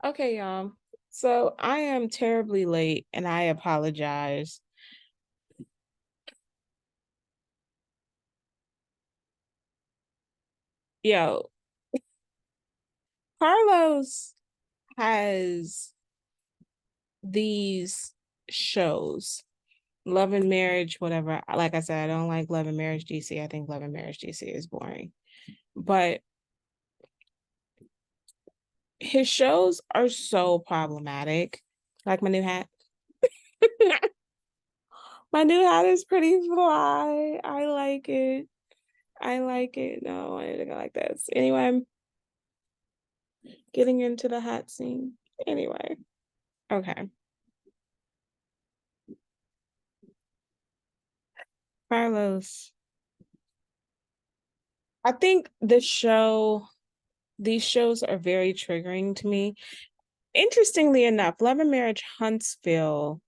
Okay, y'all. So I am terribly late and I apologize. Yo, Carlos has these shows, Love and Marriage, whatever. Like I said, I don't like Love and Marriage DC. I think Love and Marriage DC is boring. But his shows are so problematic. Like my new hat. My new hat is pretty fly. I like it. I like it. No, I wanted to go like this. Anyway, getting into the hat scene. Anyway, okay. Carlos, I think these shows are very triggering to me. Interestingly enough, Love and Marriage Huntsville,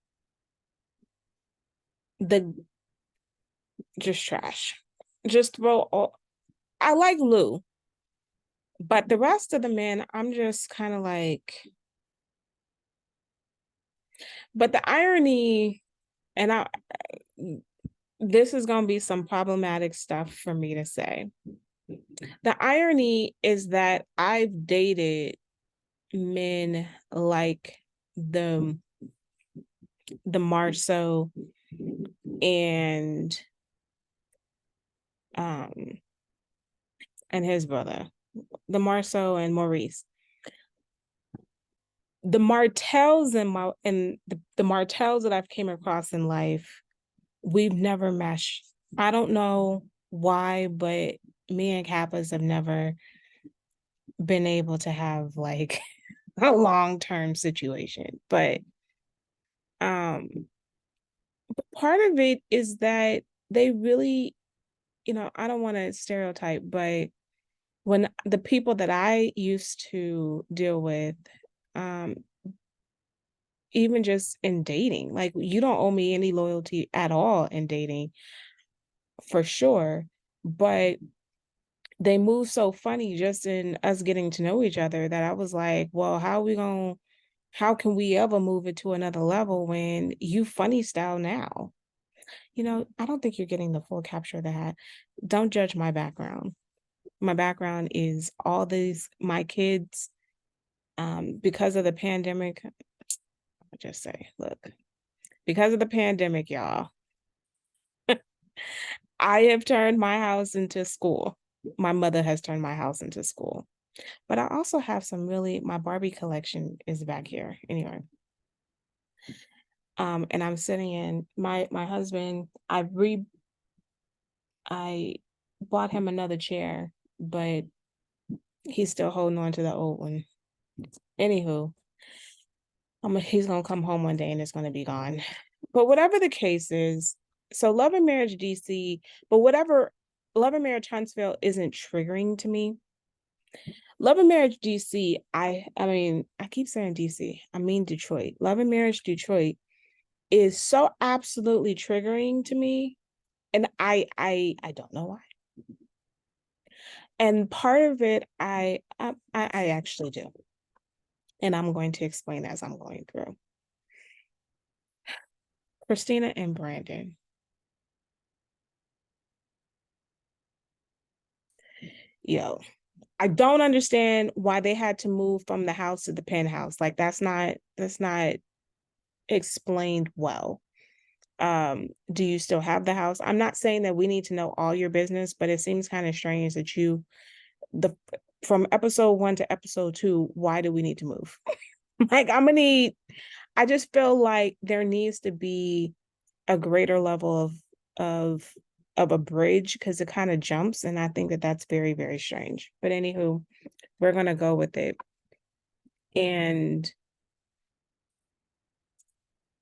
the just trash. Just throw all, I like Lou, but the rest of the men, I'm just kind of like, but the irony, and this is gonna be some problematic stuff for me to say. The irony is that I've dated men like the the Marceau and um his brother, the Marceau and Maurice. The Martells and the Martells that I've came across in life, we've never meshed. I don't know why, but me and Kappas have never been able to have like a long-term situation. But um part of it is that they really, I don't want to stereotype, but when the people that I used to deal with, um, even just in dating, like you don't owe me any loyalty at all in dating, for sure. But they move so funny just in us getting to know each other that I was like, well, how can we ever move it to another level when you funny style now? I don't think you're getting the full capture of that. Don't judge my background. My background is all these, my kids, because of the pandemic, I'll just say, look, because of the pandemic, y'all, I have turned my house into school. My mother has turned my house into school. But I also have my Barbie collection is back here. Anyway. And I'm sitting in my husband, I bought him another chair, but he's still holding on to the old one. Anywho, he's gonna come home one day and it's gonna be gone. But whatever the case is, so Love and Marriage DC, but whatever Love and Marriage Huntsville isn't triggering to me. Love and Marriage DC, I mean, I keep saying DC, I mean Detroit. Love and Marriage Detroit is so absolutely triggering to me. And I don't know why. And part of it I actually do. And I'm going to explain as I'm going through. Christina and Brandon. Yo, I don't understand why they had to move from the house to the penthouse. Like that's not explained well. Do you still have the house? I'm not saying that we need to know all your business, but it seems kind of strange that the from episode 1 to episode 2, why do we need to move? Like I just feel like there needs to be a greater level of of a bridge because it kind of jumps, and I think that that's very, very strange. But anywho, we're gonna go with it. And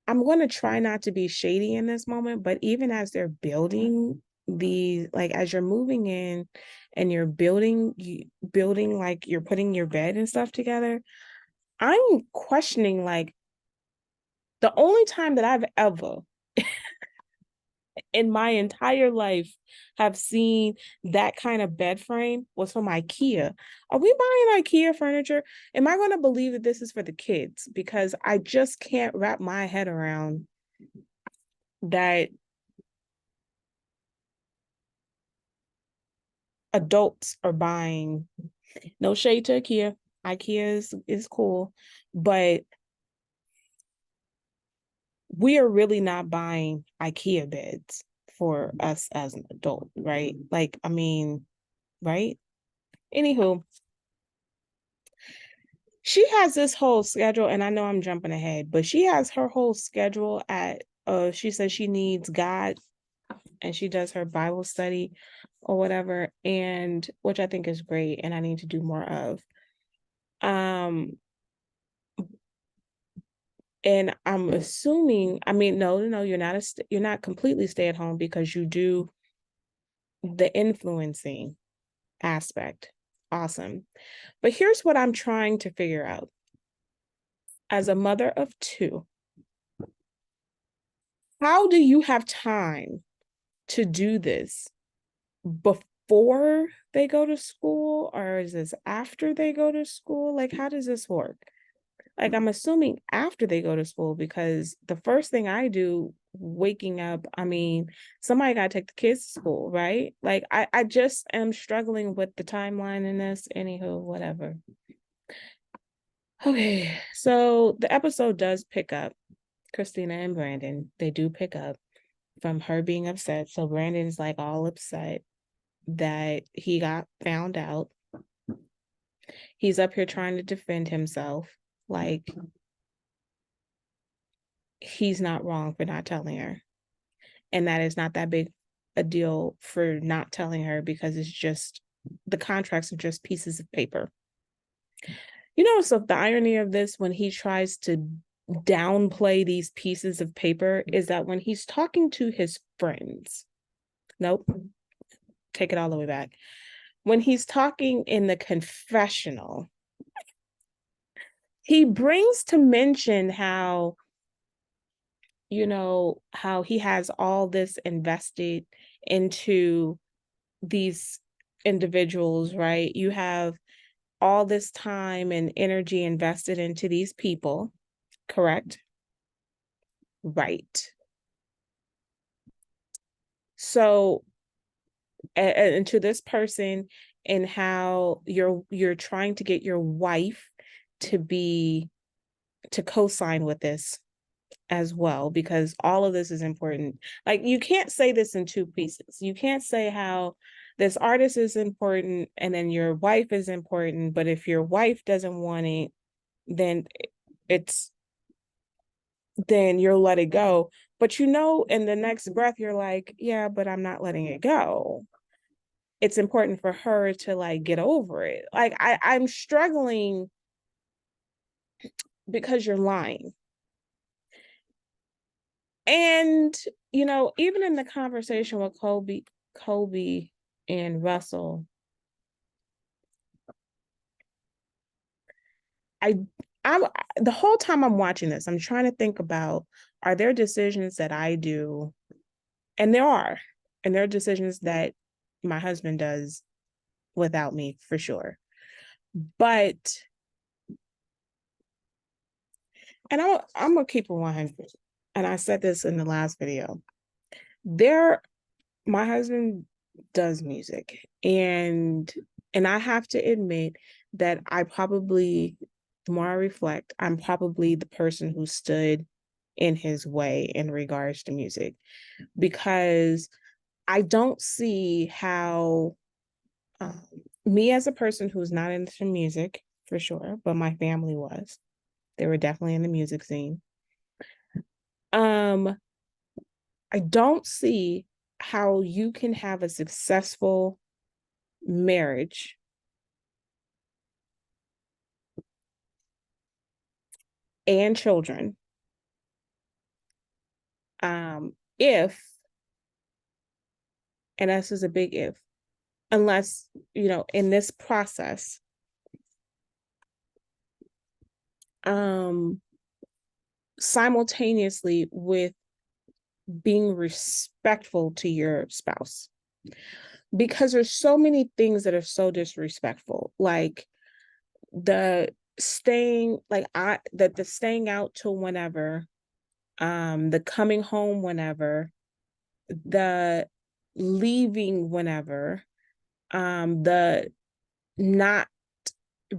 I'm going to try not to be shady in this moment, but even as they're building like as you're moving in and you're building like you're putting your bed and stuff together, I'm questioning like the only time that I've ever in my entire life have seen that kind of bed frame was from IKEA. Are we buying IKEA furniture? Am I going to believe that this is for the kids? Because I just can't wrap my head around that adults are buying. No shade to IKEA. IKEA is cool, but we are really not buying IKEA beds for us as an adult, right? Like, I mean, right? Anywho, she has this whole schedule, and I know I'm jumping ahead, but she has her whole schedule at she says she needs God, and she does her Bible study or whatever, and which I think is great and I need to do more of. Um and I'm assuming, I mean, no, you're not completely stay at home because you do the influencing aspect. Awesome. But here's what I'm trying to figure out. As a mother of two, how do you have time to do this before they go to school, or is this after they go to school? Like, how does this work? Like, I'm assuming after they go to school, because the first thing I do waking up, I mean, somebody got to take the kids to school, right? Like, I just am struggling with the timeline in this. Anywho, whatever. Okay, so the episode does pick up Christina and Brandon. They do pick up from her being upset. So Brandon's like all upset that he got found out. He's up here trying to defend himself. Like, he's not wrong for not telling her. And that is not that big a deal for not telling her, because it's just the contracts are just pieces of paper. You know, so the irony of this, when he tries to downplay these pieces of paper, is that when he's talking to his friends, nope, take it all the way back. When he's talking in the confessional, he brings to mention how, you know, how he has all this invested into these individuals, right? You have all this time and energy invested into these people, correct? Right. So, and to this person, and how you're trying to get your wife to be to co-sign with this as well, because all of this is important. Like, you can't say this in two pieces. You can't say how this artist is important and then your wife is important, but if your wife doesn't want it, then it's then you'll let it go. But you know, in the next breath, you're like, yeah, but I'm not letting it go. It's important for her to like get over it. Like, I'm struggling because you're lying. And, you know, even in the conversation with Kobe and Russell, I I'm the whole time I'm watching this, I'm trying to think about, are there decisions that I do? And there are. And there are decisions that my husband does without me, for sure. But and I'm gonna keep it 100. And I said this in the last video. There My husband does music, and I have to admit that I probably, the more I reflect, I'm probably the person who stood in his way in regards to music, because I don't see how um, me as a person who's not into music, for sure, but my family was. They were definitely in the music scene. Um, I don't see how you can have a successful marriage and children if, and this is a big if, unless, you know, in this process, um simultaneously with being respectful to your spouse, because there's so many things that are so disrespectful, like the the staying out till whenever, the coming home whenever, the leaving whenever, the not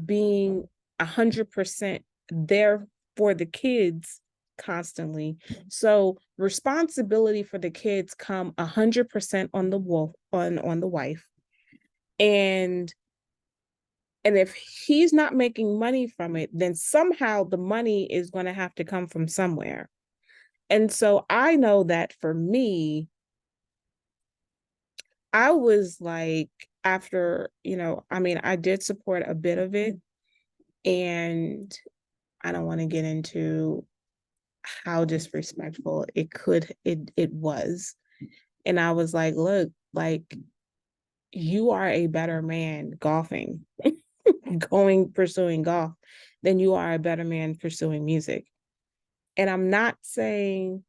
being 100% there for the kids constantly. So responsibility for the kids come 100% on the wolf on the wife. And if he's not making money from it, then somehow the money is going to have to come from somewhere. And so I know that for me, I was like, after, I mean, I did support a bit of it, and I don't want to get into how disrespectful it was. And I was like, look, like, you are a better man golfing, pursuing golf, than you are a better man pursuing music. And I'm not saying,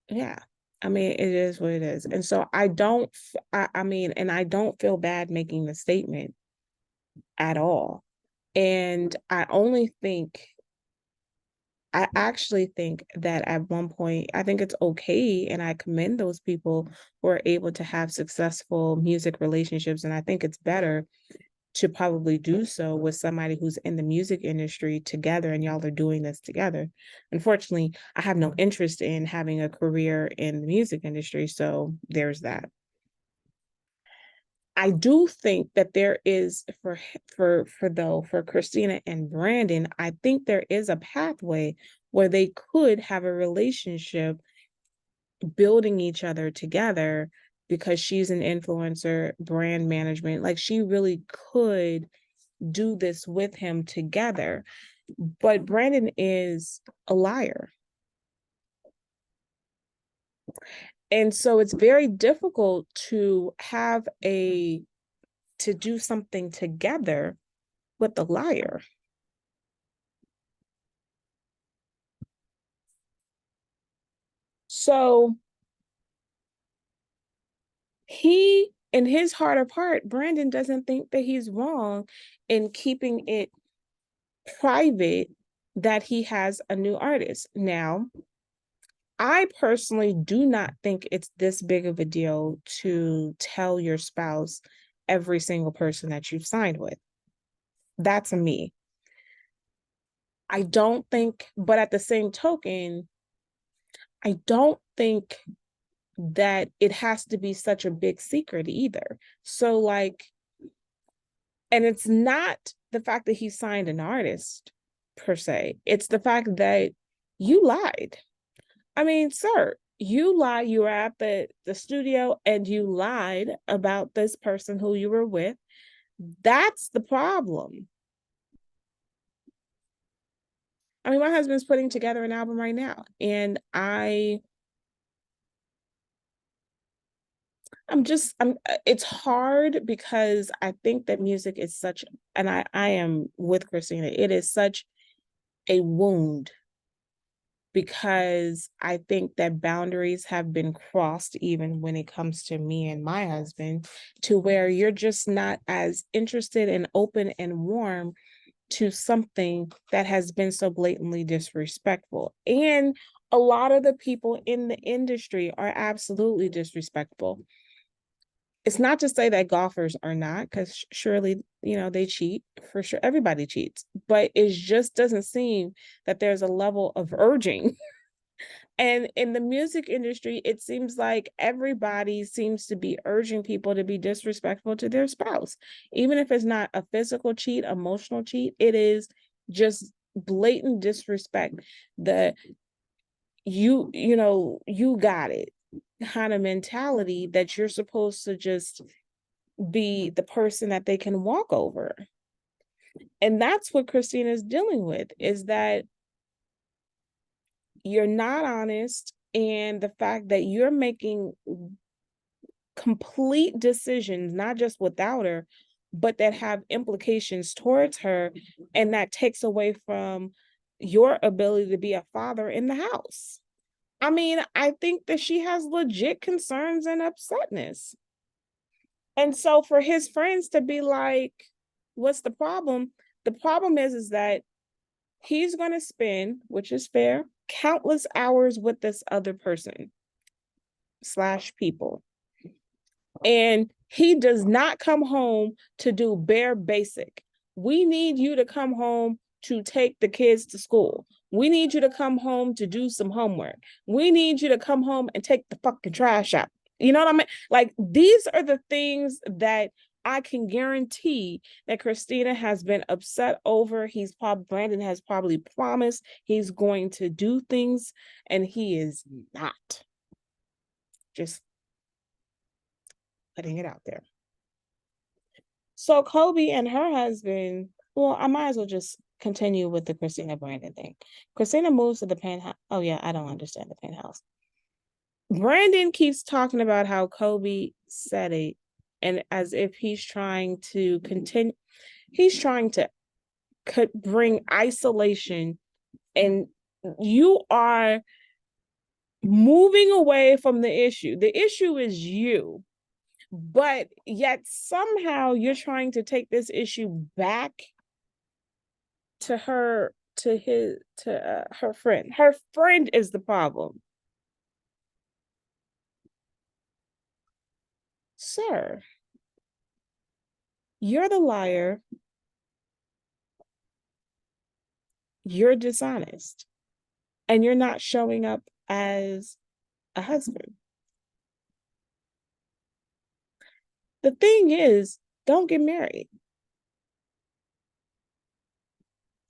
yeah, I mean, it is what it is. And so I mean, and I don't feel bad making the statement at all. And I actually think that at one point, I think it's okay, and I commend those people who are able to have successful music relationships. And I think it's better to probably do so with somebody who's in the music industry together, and y'all are doing this together. Unfortunately, I have no interest in having a career in the music industry, so there's that. I do think that there is for Christina and Brandon, I think there is a pathway where they could have a relationship building each other together, because she's an influencer, brand management. Like, she really could do this with him together. But Brandon is a liar. And so it's very difficult to do something together with a liar. So in his heart of heart, Brandon doesn't think that he's wrong in keeping it private that he has a new artist. Now, I personally do not think it's this big of a deal to tell your spouse every single person that you've signed with. That's me. I don't think, but at the same token, I don't think that it has to be such a big secret either. So, like, and it's not the fact that he signed an artist per se, it's the fact that you lied. I mean, sir, you lied. You were at the studio and you lied about this person who you were with. That's the problem. I mean, my husband's putting together an album right now, and it's hard, because I think that music is such, and I am with Christina, it is such a wound, because I think that boundaries have been crossed, even when it comes to me and my husband, to where you're just not as interested and open and warm to something that has been so blatantly disrespectful. And a lot of the people in the industry are absolutely disrespectful. It's not to say that golfers are not, because surely, they cheat, for sure. Everybody cheats, but it just doesn't seem that there's a level of urging. And in the music industry, it seems like everybody seems to be urging people to be disrespectful to their spouse. Even if it's not a physical cheat, emotional cheat, it is just blatant disrespect. That you got it kind of mentality, that you're supposed to just be the person that they can walk over. And that's what Christina's dealing with, is that you're not honest, and the fact that you're making complete decisions, not just without her, but that have implications towards her, and that takes away from your ability to be a father in the house. I mean, I think that she has legit concerns and upsetness. And so for his friends to be like, what's the problem? The problem is that he's going to spend, which is fair, countless hours with this other person slash people. And he does not come home to do bare basic. We need you to come home to take the kids to school. We need you to come home to do some homework. We need you to come home and take the fucking trash out. You know what I mean? Like, these are the things that I can guarantee that Christina has been upset over. Brandon has probably promised he's going to do things, and he is not. Just putting it out there. So Kobe and her husband, well, I might as well just continue with the Christina Brandon thing. Christina moves to the penthouse. Oh yeah, I don't understand the penthouse. Brandon keeps talking about how Kobe said it, and as if he's trying to continue, he's trying to bring isolation, and you are moving away from the issue. The issue is you, but yet somehow you're trying to take this issue back to her, her friend. Her friend is the problem. Sir, you're the liar. You're dishonest. And you're not showing up as a husband. The thing is, don't get married.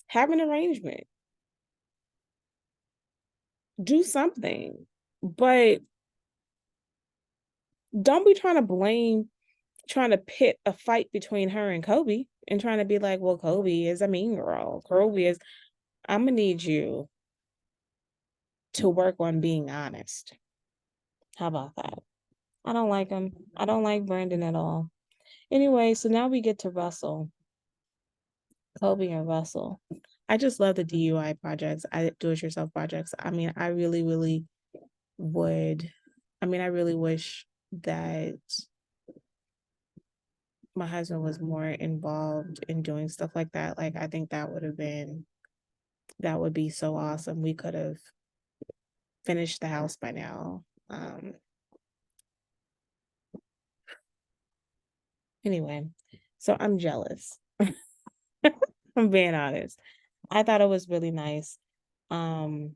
Have an arrangement. Do something. But don't be trying to pit a fight between her and Kobe and trying to be like, well, Kobe is a mean girl. I'm gonna need you to work on being honest. How about that? I don't like him. I don't like Brandon at all. Anyway, so now we get to Russell, Kobe and Russell. I just love the DUI projects, do it yourself projects. I mean, I really, really would. I mean, I really wish that my husband was more involved in doing stuff like that. Like, I think that would be so awesome. We could have finished the house by now. Anyway, so I'm jealous. I'm being honest. I thought it was really nice. Um,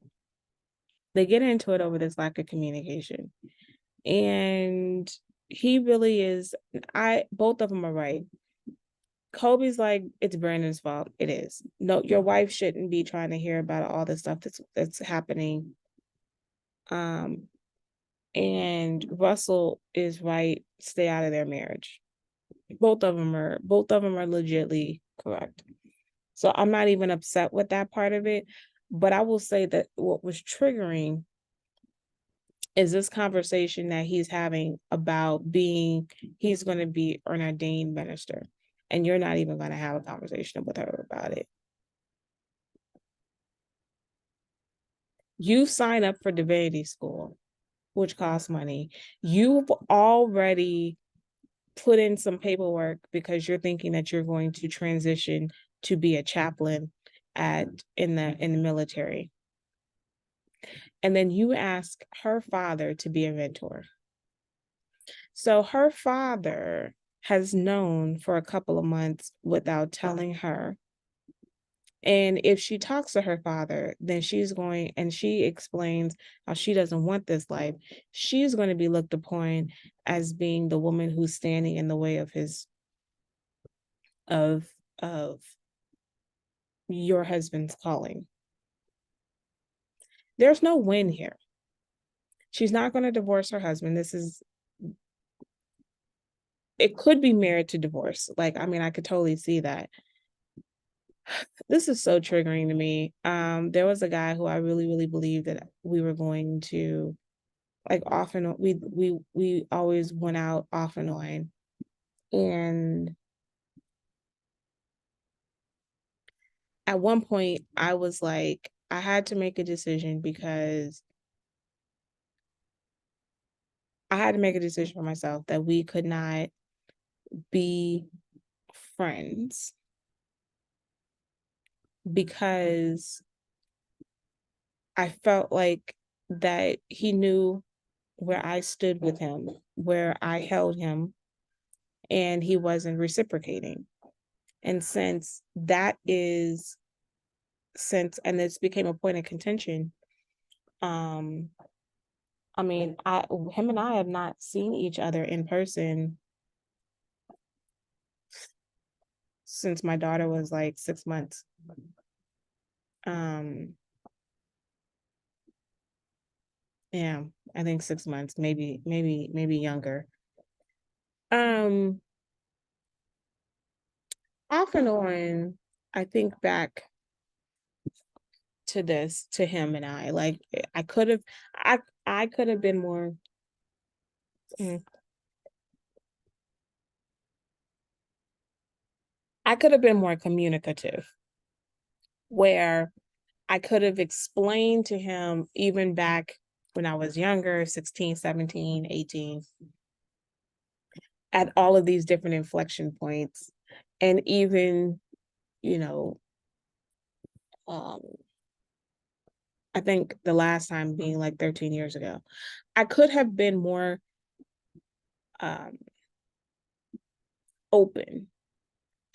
they get into it over this lack of communication. And he really is, both of them are right. Kobe's like, it's Brandon's fault. It is. No, your wife shouldn't be trying to hear about all the stuff that's happening. And Russell is right. Stay out of their marriage. Both of them are legitly correct. So I'm not even upset with that part of it. But I will say that what was triggering is this conversation that he's having about he's going to be an ordained minister. And you're not even going to have a conversation with her about it. You sign up for divinity school, which costs money. You've already put in some paperwork because you're thinking that you're going to transition to be a chaplain in the military. And then you ask her father to be a mentor. So her father has known for a couple of months without telling her. And if she talks to her father, then she explains how she doesn't want this life. She's going to be looked upon as being the woman who's standing in the way of of your husband's calling. There's no win here. She's not going to divorce her husband. It could be married to divorce. Like, I mean, I could totally see that. This is so triggering to me. There was a guy who I really, really believed that we were going to, like, often we always went out off and on. And at one point I was like, I had to make a decision because I had to make a decision for myself that we could not be friends because I felt like that he knew where I stood with him, where I held him, and he wasn't reciprocating. And since and this became a point of contention, um, I mean, him and I have not seen each other in person since my daughter was like 6 months. Um, yeah, I think 6 months, maybe younger. Um, Off and on, I think back to him and I. Like I could have I could have been more mm, I could have been more communicative where I could have explained to him even back when I was younger, 16, 17, 18, at all of these different inflection points. And even, you know, um, I think the last time being like 13 years ago, I could have been more um, open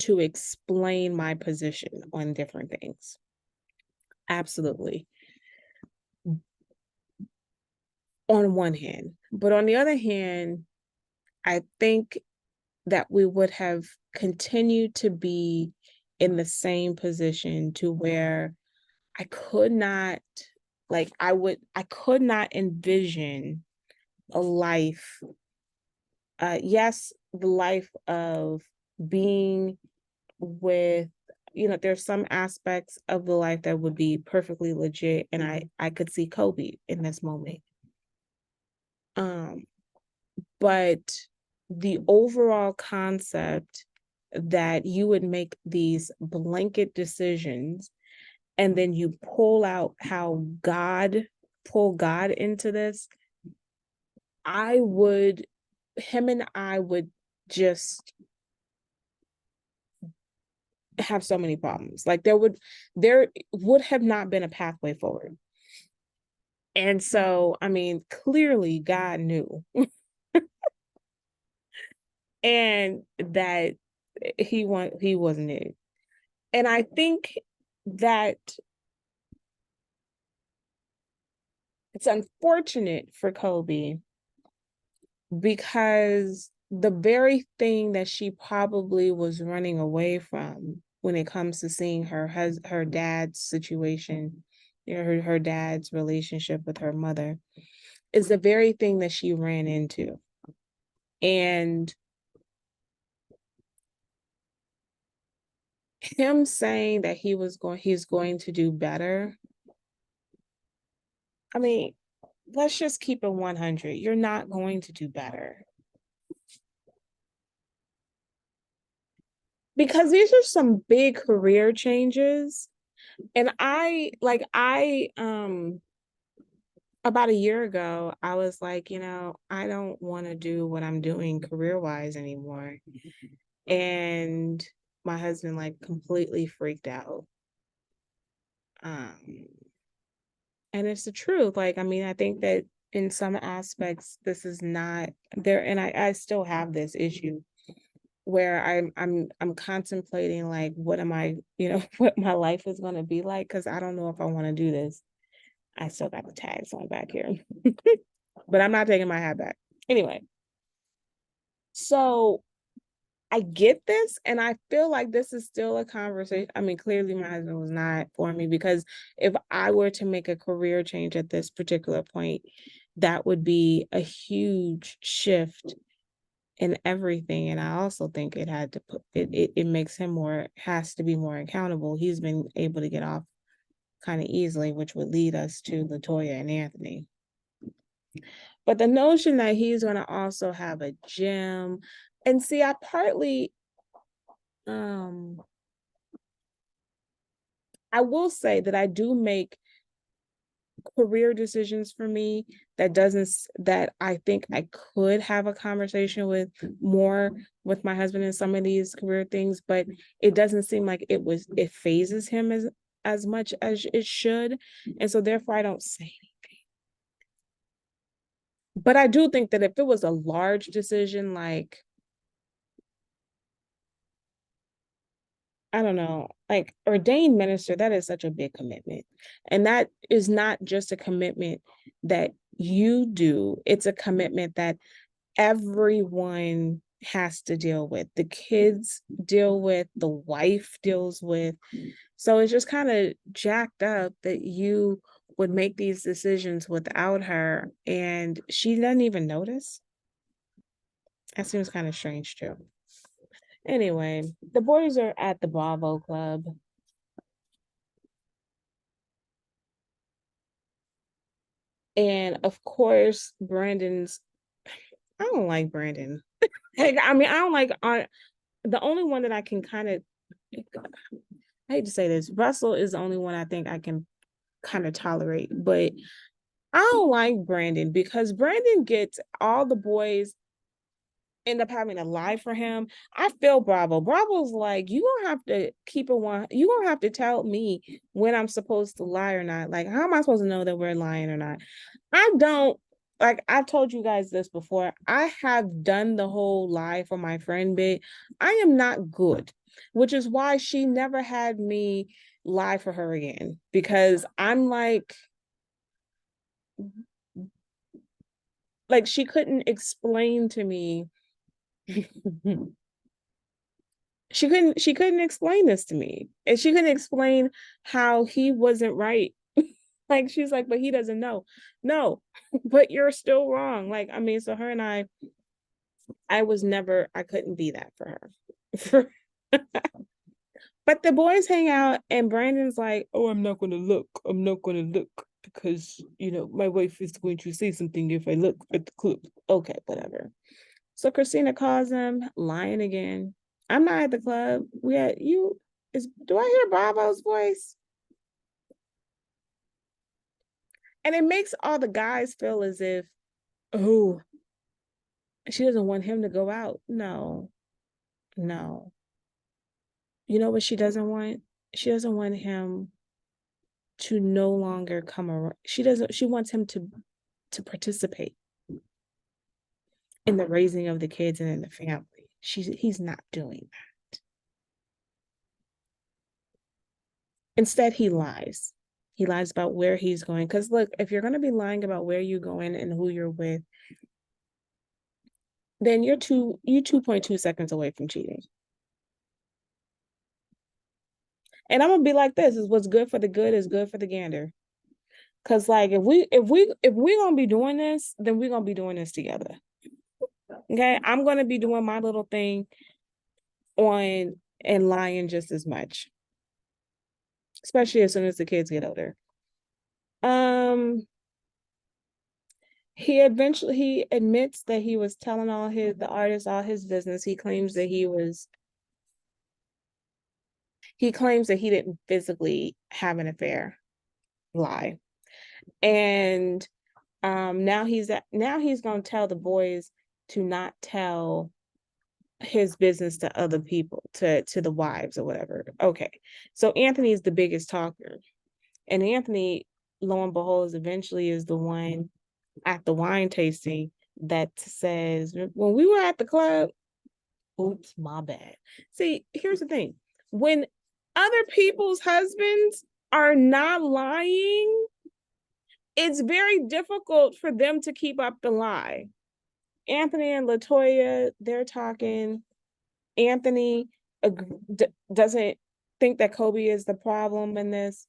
to explain my position on different things. Absolutely. On one hand. But on the other hand, I think that we would have continued to be in the same position to where I could not, I could not envision a life, yes, the life of being with, there's some aspects of the life that would be perfectly legit. And I could see Kobe in this moment. Um, but the overall concept that you would make these blanket decisions and then you pull God into this, I would, him and I would just have so many problems. Like there would have not been a pathway forward. And so, I mean, clearly God knew and that he wasn't it. And I think that it's unfortunate for Kobe because the very thing that she probably was running away from when it comes to seeing her dad's situation, her dad's relationship with her mother, is the very thing that she ran into. And him saying that he's going to do better. I mean, let's just keep it 100. You're not going to do better. Because these are some big career changes. And I about a year ago, I was like, I don't want to do what I'm doing career-wise anymore. And my husband like completely freaked out. Um, and it's the truth. Like, I mean, I think that in some aspects, this is not there, and I still have this issue where I'm contemplating like what am I, what my life is gonna be like, because I don't know if I want to do this. I still got the tags on back here. But I'm not taking my hat back. Anyway, so I get this, and I feel like this is still a conversation. I mean, clearly my husband was not for me because if I were to make a career change at this particular point, that would be a huge shift in everything. And I also think it had to put it makes him has to be more accountable. He's been able to get off kind of easily, which would lead us to Latoya and Anthony. But the notion that he's going to also have a gym, and see, um I will say that I do make career decisions for me that I think I could have a conversation with more with my husband in some of these career things, but it doesn't seem like it phases him as much as it should. And so therefore I don't say anything. But I do think that if it was a large decision, like I don't know, like ordained minister, that is such a big commitment. And that is not just a commitment that you do, it's a commitment that everyone has to deal with. The kids deal with, the wife deals with. So it's just kind of jacked up that you would make these decisions without her and she doesn't even notice. That seems kind of strange too. Anyway, the boys are at the Bravo Club. And of course, I don't like Brandon. Hey, I mean, I don't like the only one that I can kind of, I hate to say this, Russell is the only one I think I can kind of tolerate, but I don't like Brandon because Brandon gets all the boys end up having to lie for him. I feel Bravo. Bravo's like, you gonna have to keep it one. You gonna have to tell me when I'm supposed to lie or not. Like, how am I supposed to know that we're lying or not? I don't like. I've told you guys this before. I have done the whole lie for my friend bit. I am not good, which is why she never had me lie for her again because I'm like she couldn't explain to me she couldn't explain this to me. And she couldn't explain how he wasn't right. Like she's like, but he doesn't know. No, but you're still wrong. Like, I mean, so her and I couldn't be that for her. But the boys hang out and Brandon's like, oh, I'm not gonna look. I'm not gonna look because my wife is going to say something if I look at the clip. Okay, whatever. So Christina calls him lying again. I'm not at the club. We at you. Do I hear Bravo's voice? And it makes all the guys feel as if, oh, she doesn't want him to go out. No, no. You know what she doesn't want? She doesn't want him to no longer come around. She wants him to participate in the raising of the kids and in the family. He's not doing that. Instead, he lies. He lies about where he's going. Because look, if you're going to be lying about where you're going and who you're with, then you 2.2 seconds away from cheating. And I'm gonna be like this: is what's good for the good is good for the gander. Cause like if we gonna be doing this, then we're gonna be doing this together. Okay, I'm gonna be doing my little thing on and lying just as much, especially as soon as the kids get older. Um, he admits that he was telling the artists all his business. He claims that he didn't physically have an affair. Lie. And now he's gonna tell the boys to not tell his business to other people, to the wives or whatever. Okay. So Anthony is the biggest talker. And Anthony, lo and behold, eventually is the one at the wine tasting that says, when we were at the club, oops, my bad. See, here's the thing. When other people's husbands are not lying, it's very difficult for them to keep up the lie. Anthony and LaToya, they're talking. Anthony doesn't think that Kobe is the problem in this.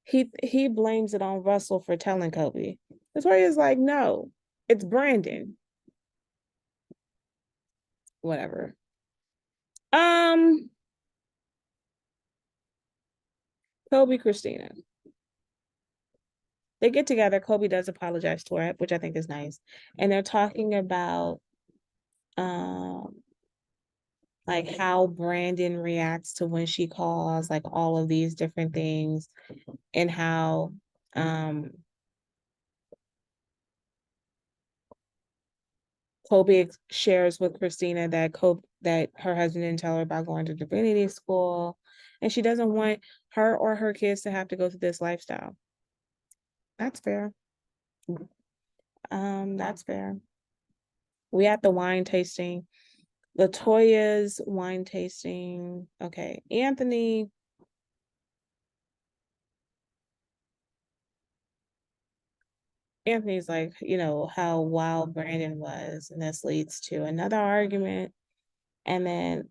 He blames it on Russell for telling Kobe. LaToya's like, no, it's Brandon. Whatever. Kobe, Christina. They get together. Kobe does apologize to her, which I think is nice. And they're talking about like how Brandon reacts to when she calls, like all of these different things, and how Kobe shares with Christina that that her husband didn't tell her about going to divinity school, and she doesn't want her or her kids to have to go through this lifestyle. That's fair. That's fair. We had the wine tasting. Latoya's wine tasting. Okay. Anthony's like, how wild Brandon was, and this leads to another argument. And then,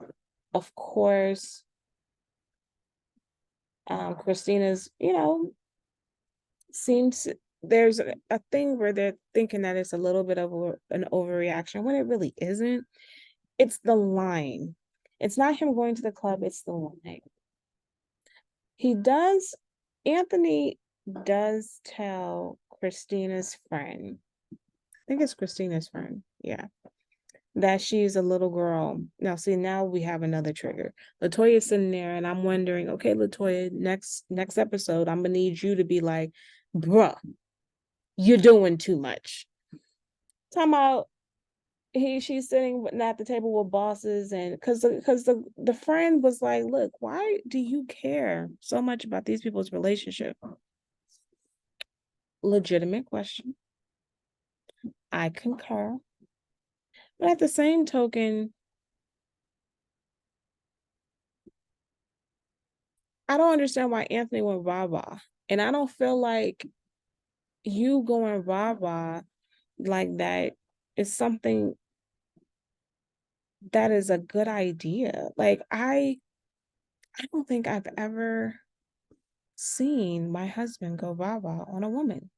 of course, Christina's, seems there's a thing where they're thinking that it's a little bit of an overreaction when it really isn't. It's the line. It's not him going to the club, it's the line. He does, Anthony does tell Christina's friend, I think it's Christina's friend, yeah, that she's a little girl. Now, see, now we have another trigger. Latoya's sitting there, and I'm wondering, okay, Latoya, next episode, I'm gonna need you to be like, bruh, you're doing too much. Talking about she's sitting at the table with bosses, and because the friend was like, look, why do you care so much about these people's relationship? Legitimate question. I concur. But at the same token, I don't understand why Anthony went rah-rah. And I don't feel like you going rah-rah like that is something that is a good idea. Like I don't think I've ever seen my husband go rah-rah on a woman.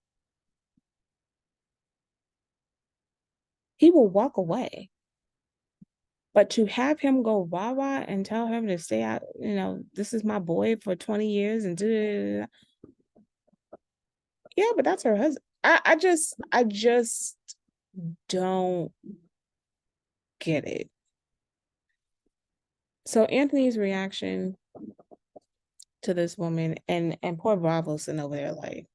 He will walk away. But to have him go rah-rah and tell him to stay out, this is my boy for 20 years and yeah, but that's her husband. I just don't get it. So Anthony's reaction to this woman, and poor Bravo sitting over there like,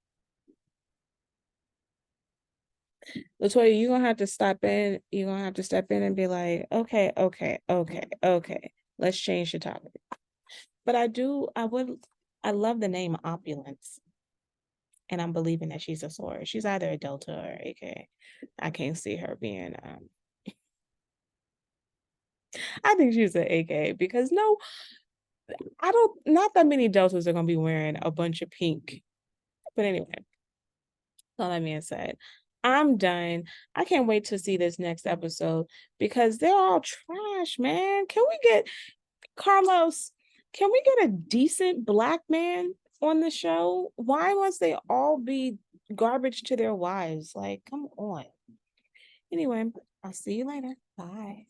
Latoya, you're gonna have to step in. You're gonna have to step in and be like, okay, okay, okay, okay. Let's change the topic. But I love the name Opulence. And I'm believing that she's a sword. She's either a Delta or AK. I can't see her being I think she's an AK because no, I don't, not that many Deltas are gonna be wearing a bunch of pink. But anyway, so that being said, I'm done. I can't wait to see this next episode because they're all trash, man. Can we get Carlos? Can we get a decent black man on the show? Why must they all be garbage to their wives? Like, come on. Anyway, I'll see you later. Bye.